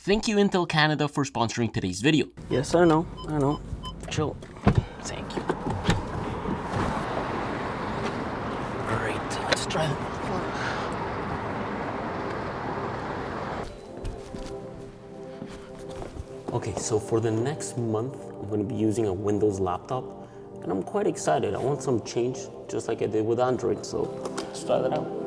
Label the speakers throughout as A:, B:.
A: Thank you Intel Canada for sponsoring today's video.
B: Yes, I know. Chill.
A: Thank you. Great, let's try them. Okay, so for the next month, I'm going to be using a Windows laptop, and I'm quite excited. I want some change, just like I did with Android, so let's try that out.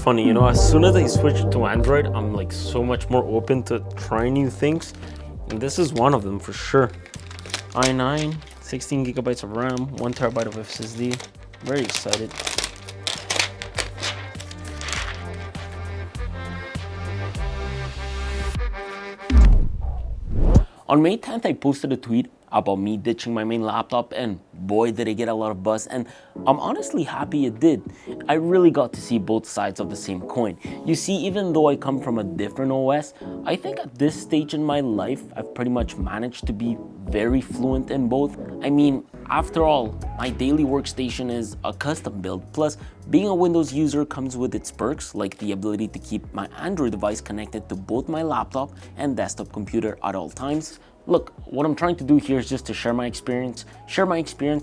A: Funny, you know, as soon as I switch to Android, I'm like so much more open to trying new things, and this is one of them for sure. i9, 16 gigabytes of RAM, 1 terabyte of SSD. Very excited. On May 10th, I posted a tweet about me ditching my main laptop, and boy did it get a lot of buzz, and I'm honestly happy it did. I really got to see both sides of the same coin. You see, even though I come from a different OS, I think at this stage in my life, I've pretty much managed to be very fluent in both. I mean, after all, my daily workstation is a custom build, plus being a Windows user comes with its perks, like the ability to keep my Android device connected to both my laptop and desktop computer at all times. Look, what I'm trying to do here is just to share my experience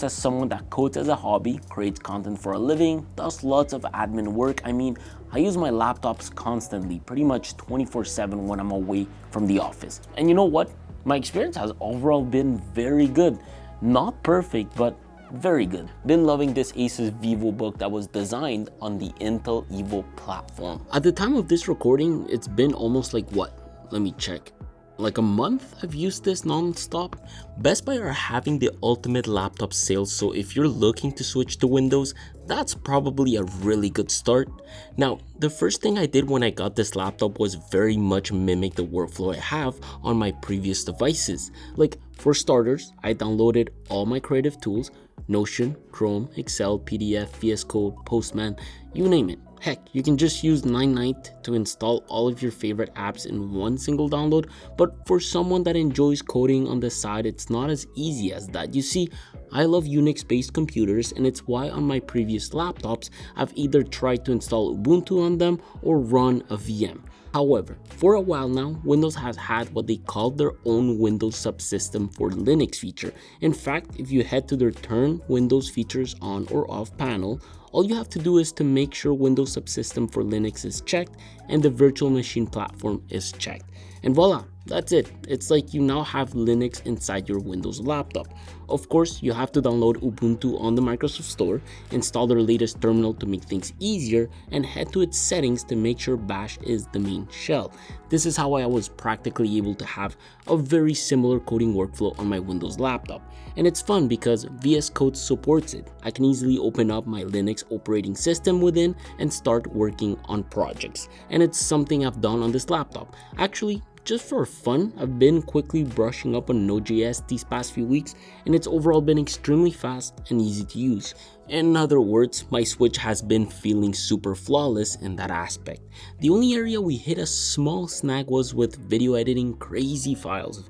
A: as someone that codes as a hobby, creates content for a living, does lots of admin work. I mean, I use my laptops constantly, pretty much 24/7 when I'm away from the office. And you know what? My experience has overall been very good. Not perfect, but very good. Been loving this Asus VivoBook that was designed on the Intel Evo platform. At the time of this recording, it's been almost like what? Let me check. Like a month I've used this non-stop. Best Buy are having the ultimate laptop sale, so if you're looking to switch to Windows, that's probably a really good start. Now, the first thing I did when I got this laptop was very much mimic the workflow I have on my previous devices. Like, for starters, I downloaded all my creative tools, Notion, Chrome, Excel, PDF, VS Code, Postman, you name it. Heck, you can just use Night to install all of your favorite apps in one single download, but for someone that enjoys coding on the side, it's not as easy as that. You see, I love Unix-based computers, and it's why on my previous laptops, I've either tried to install Ubuntu on them or run a VM. However, for a while now, Windows has had what they call their own Windows subsystem for Linux feature. In fact, if you head to their Turn Windows Features On or Off panel, all you have to do is to make sure Windows subsystem for Linux is checked and the virtual machine platform is checked. And voila, that's it. It's like you now have Linux inside your Windows laptop. Of course, you have to download Ubuntu on the Microsoft Store, install their latest terminal to make things easier, and head to its settings to make sure Bash is the main shell. This is how I was practically able to have a very similar coding workflow on my Windows laptop. And it's fun because VS Code supports it. I can easily open up my Linux operating system within and start working on projects. And it's something I've done on this laptop. Actually, just for fun, I've been quickly brushing up on Node.js these past few weeks, and it's overall been extremely fast and easy to use. In other words, my switch has been feeling super flawless in that aspect. The only area we hit a small snag was with video editing crazy files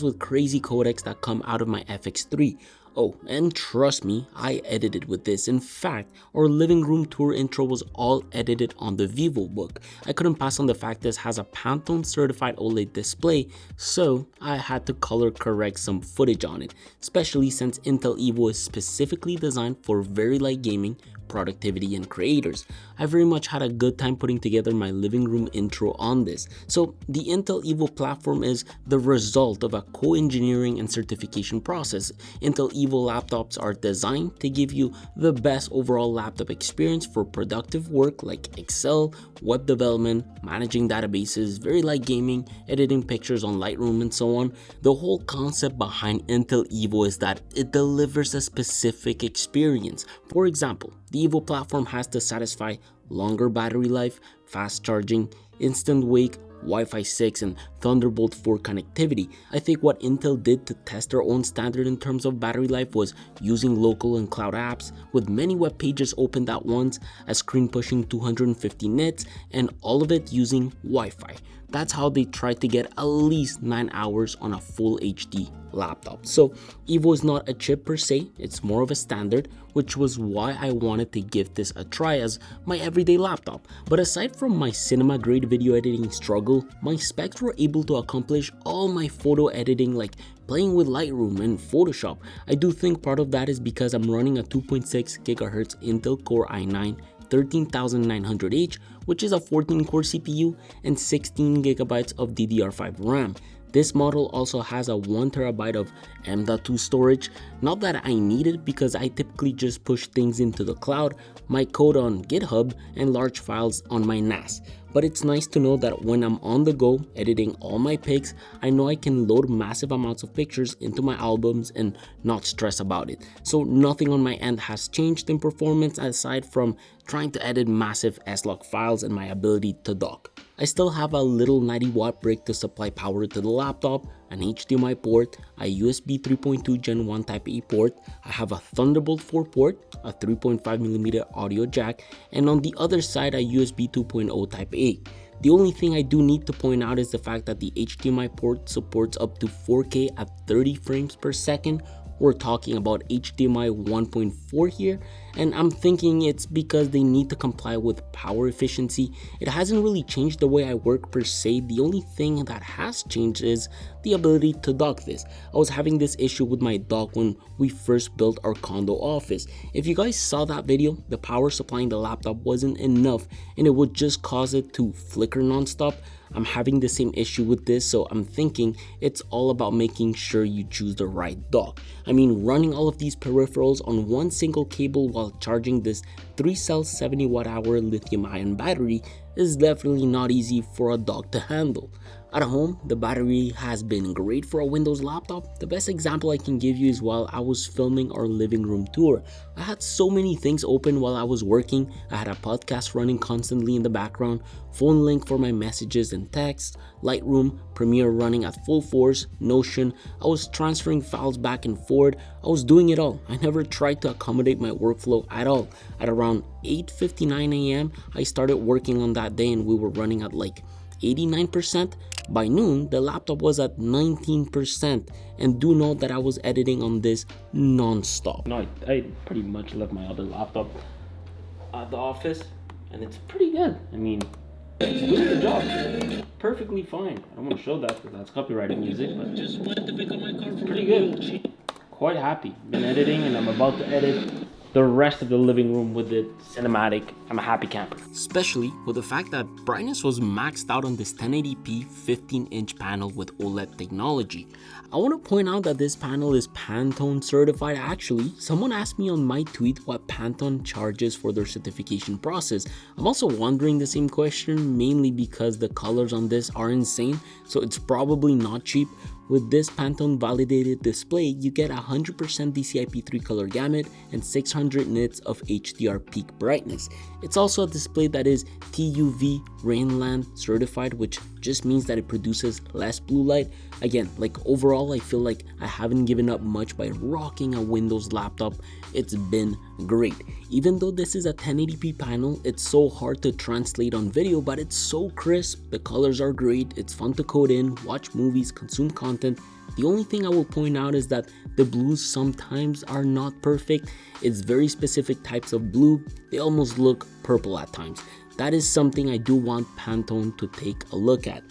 A: with crazy codecs that come out of my FX3. Oh, and trust me, I edited with this. In fact, our living room tour intro was all edited on the VivoBook. I couldn't pass on the fact this has a Pantone certified OLED display, so I had to color correct some footage on it, especially since Intel Evo is specifically designed for very light gaming, productivity, and creators. I very much had a good time putting together my living room intro on this. So the Intel Evo platform is the result of a co-engineering and certification process. Intel Evo laptops are designed to give you the best overall laptop experience for productive work like Excel, web development, managing databases, very light gaming, editing pictures on Lightroom, and so on. The whole concept behind Intel Evo is that it delivers a specific experience. For example, the Evo platform has to satisfy longer battery life, fast charging, instant wake, Wi-Fi 6 and Thunderbolt 4 connectivity. I think what Intel did to test their own standard in terms of battery life was using local and cloud apps with many web pages opened at once, a screen pushing 250 nits, and all of it using Wi-Fi. That's how they tried to get at least 9 hours on a full HD laptop. So Evo is not a chip per se, it's more of a standard, which was why I wanted to give this a try as my everyday laptop. But aside from my cinema grade video editing struggle, my specs were able to accomplish all my photo editing, like playing with Lightroom and Photoshop. I do think part of that is because I'm running a 2.6 GHz Intel Core i9 13900H, which is a 14-core CPU and 16GB of DDR5 RAM. This model also has a 1TB of M.2 storage. Not that I need it because I typically just push things into the cloud, my code on GitHub, and large files on my NAS. But it's nice to know that when I'm on the go editing all my pics, I know I can load massive amounts of pictures into my albums and not stress about it. So nothing on my end has changed in performance aside from trying to edit massive S-Log files and my ability to dock. I still have a little 90-watt brick to supply power to the laptop, an HDMI port, a USB 3.2 Gen 1 Type A port, I have a Thunderbolt 4 port, a 3.5mm audio jack, and on the other side a USB 2.0 Type A. The only thing I do need to point out is the fact that the HDMI port supports up to 4K at 30 frames per second. We're talking about HDMI 1.4 here, and I'm thinking it's because they need to comply with power efficiency. It hasn't really changed the way I work per se. The only thing that has changed is the ability to dock this. I was having this issue with my dock when we first built our condo office. If you guys saw that video, the power supplying the laptop wasn't enough and it would just cause it to flicker nonstop. I'm having the same issue with this, so I'm thinking it's all about making sure you choose the right dock. I mean, running all of these peripherals on one single cable while charging this 3-cell 70Wh lithium ion battery is definitely not easy for a dock to handle. At home, the battery has been great for a Windows laptop. The best example I can give you is while I was filming our living room tour. I had so many things open while I was working. I had a podcast running constantly in the background, phone link for my messages and texts, Lightroom, Premiere running at full force, Notion. I was transferring files back and forth. I was doing it all. I never tried to accommodate my workflow at all. At around 8:59 a.m., I started working on that day and we were running at like 89%. By noon, the laptop was at 19%, and do note that I was editing on this non-stop. No, I pretty much left my other laptop at the office, and it's pretty good. I mean, it's doing the job perfectly fine. I don't want to show that because that's copyrighted music, but just went to pick up my car from pretty good. Quite happy. Been editing, and I'm about to edit the rest of the living room with the cinematic. I'm a happy camper. Especially with the fact that brightness was maxed out on this 1080p 15-inch panel with OLED technology. I want to point out that this panel is Pantone certified actually. Someone asked me on my tweet what Pantone charges for their certification process. I'm also wondering the same question, mainly because the colors on this are insane, so it's probably not cheap. With this Pantone validated display, you get 100% DCI-P3 color gamut and 600 nits of HDR peak brightness. It's also a display that is TUV Rainland certified, which just means that it produces less blue light. Again, like overall, I feel like I haven't given up much by rocking a Windows laptop. It's been great. Even though this is a 1080p panel, it's so hard to translate on video, but it's so crisp. The colors are great. It's fun to code in, watch movies, consume content. The only thing I will point out is that the blues sometimes are not perfect. It's very specific types of blue. They almost look purple at times. That is something I do want Pantone to take a look at.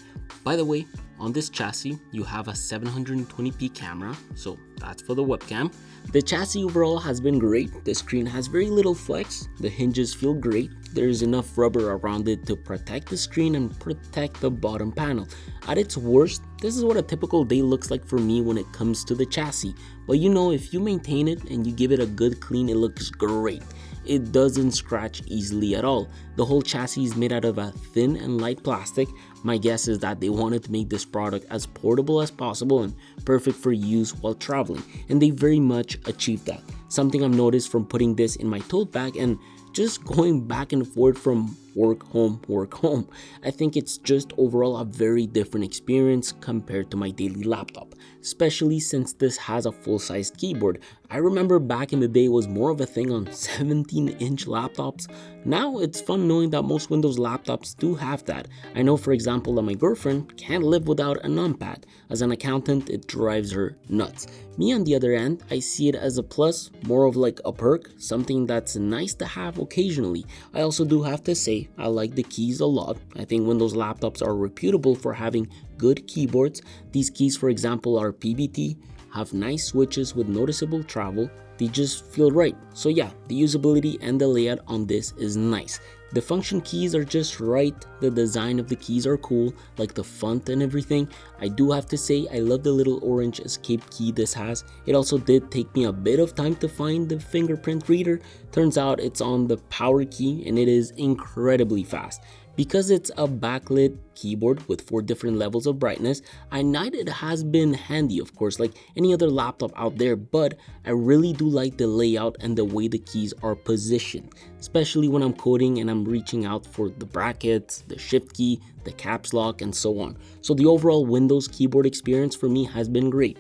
A: By the way, on this chassis, you have a 720p camera, so that's for the webcam. The chassis overall has been great. The screen has very little flex. The hinges feel great. There's enough rubber around it to protect the screen and protect the bottom panel. At its worst, this is what a typical day looks like for me when it comes to the chassis. But you know, if you maintain it and you give it a good clean, it looks great. It doesn't scratch easily at all. The whole chassis is made out of a thin and light plastic. My guess is that they wanted to make this product as portable as possible and perfect for use while traveling, and they very much achieved that. Something I've noticed from putting this in my tote bag and just going back and forth from
B: work, home, work, home. I think it's just overall a very different experience compared to my daily laptop, especially since this has a full-sized keyboard. I remember back in the day it was more of a thing on 17-inch laptops. Now it's fun knowing that most Windows laptops do have that. I know, for example, that my girlfriend can't live without a numpad. As an accountant, it drives her nuts. Me, on the other end, I see it as a plus, more of like a perk, something that's nice to have occasionally. I also do have to say, I like the keys a lot. I think Windows laptops are reputable for having good keyboards. These keys, for example, are PBT, have nice switches with noticeable travel. They just feel right. So yeah, the usability and the layout on this is nice. The function keys are just right. The design of the keys are cool, like the font and everything. I do have to say, I love the little orange escape key this has. It also did take me a bit of time to find the fingerprint reader. Turns out it's on the power key and it is incredibly fast. Because it's a backlit keyboard with 4 different levels of brightness, at night it has been handy, of course, like any other laptop out there, but I really do like the layout and the way the keys are positioned, especially when I'm coding and I'm reaching out for the brackets, the shift key, the caps lock, and so on. So the overall Windows keyboard experience for me has been great.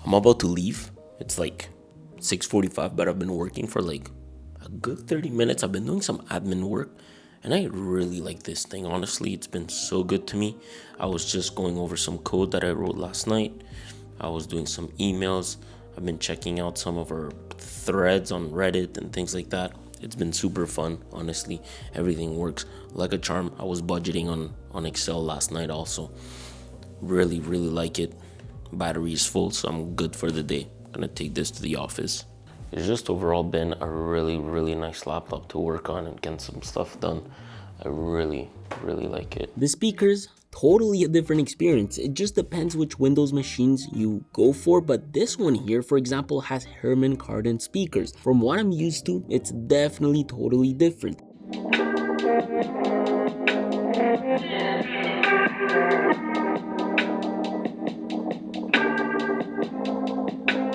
A: I'm about to leave. It's like 6:45, but I've been working for like a good 30 minutes. I've been doing some admin work. And I really like this thing, honestly. It's been so good to me. I was just going over some code that I wrote last night. I was doing some emails. I've been checking out some of our threads on Reddit and things like that. It's been super fun, honestly. Everything works like a charm. I was budgeting on Excel last night also. Really like it. Battery is full, so I'm good for the day. I'm gonna take this to the office. It's just overall been a really nice laptop to work on and get some stuff done. I really like it.
B: The speakers, totally a different experience. It just depends which Windows machines you go for, but this one here, for example, has Harman Kardon speakers. From what I'm used to, it's definitely totally different.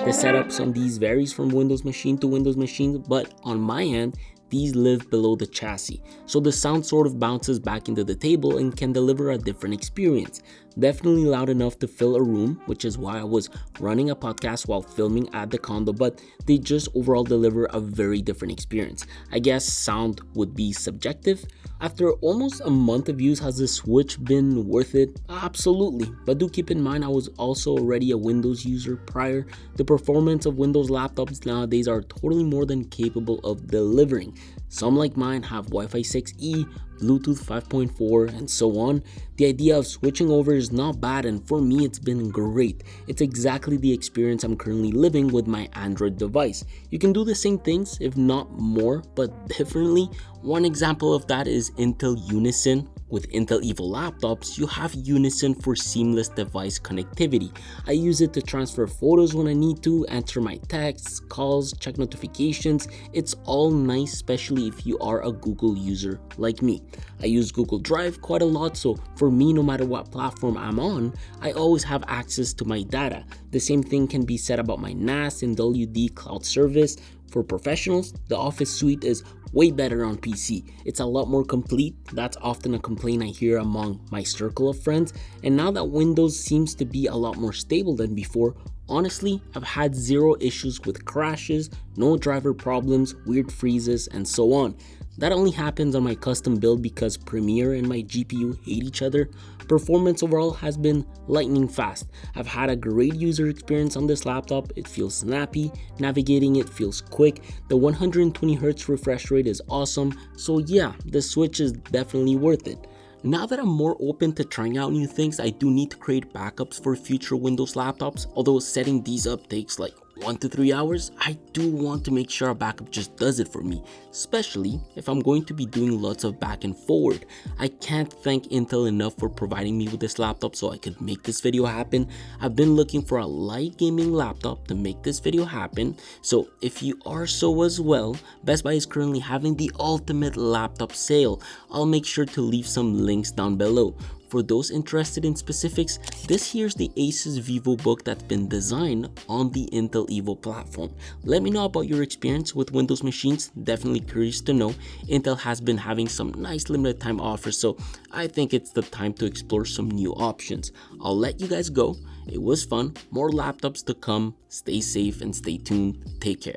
B: The setups on these varies from Windows machine to Windows machine, but on my end, these live below the chassis, so the sound sort of bounces back into the table and can deliver a different experience. Definitely loud enough to fill a room, which is why I was running a podcast while filming at the condo, but they just overall deliver a very different experience. I guess sound would be subjective. After almost a month of use, has the Switch been worth it? Absolutely, but do keep in mind I was also already a Windows user prior. The performance of Windows laptops nowadays are totally more than capable of delivering. Some like mine have Wi-Fi 6E, Bluetooth 5.4, and so on. The idea of switching over is not bad, and for me it's been great. It's exactly the experience I'm currently living with my Android device. You can do the same things, if not more, but differently. One example of that is Intel Unison. With Intel Evo laptops, you have Unison for seamless device connectivity. I use it to transfer photos when I need to, answer my texts, calls, check notifications. It's all nice, especially if you are a Google user like me. I use Google Drive quite a lot, so for me, no matter what platform I'm on, I always have access to my data. The same thing can be said about my NAS and WD cloud service. For professionals, the Office suite is way better on PC. It's a lot more complete. That's often a complaint I hear among my circle of friends. And now that Windows seems to be a lot more stable than before, honestly, I've had zero issues with crashes, no driver problems, weird freezes, and so on. That only happens on my custom build because Premiere and my GPU hate each other. Performance overall has been lightning fast. I've had a great user experience on this laptop. It feels snappy, navigating it feels quick. The 120Hz refresh rate is awesome. So yeah, the Switch is definitely worth it. Now that I'm more open to trying out new things, I do need to create backups for future Windows laptops. Although setting these up takes like 1 to 3 hours, I do want to make sure a backup just does it for me, especially if I'm going to be doing lots of back and forward. I can't thank Intel enough for providing me with this laptop so I could make this video happen. I've been looking for a light gaming laptop to make this video happen, so if you are so as well, Best Buy is currently having the ultimate laptop sale. I'll make sure to leave some links down below. For those interested in specifics, this here's the Asus VivoBook that's been designed on the Intel Evo platform. Let me know about your experience with Windows machines, definitely curious to know. Intel has been having some nice limited time offers, so I think it's the time to explore some new options. I'll let you guys go. It was fun, more laptops to come. Stay safe and stay tuned. Take care.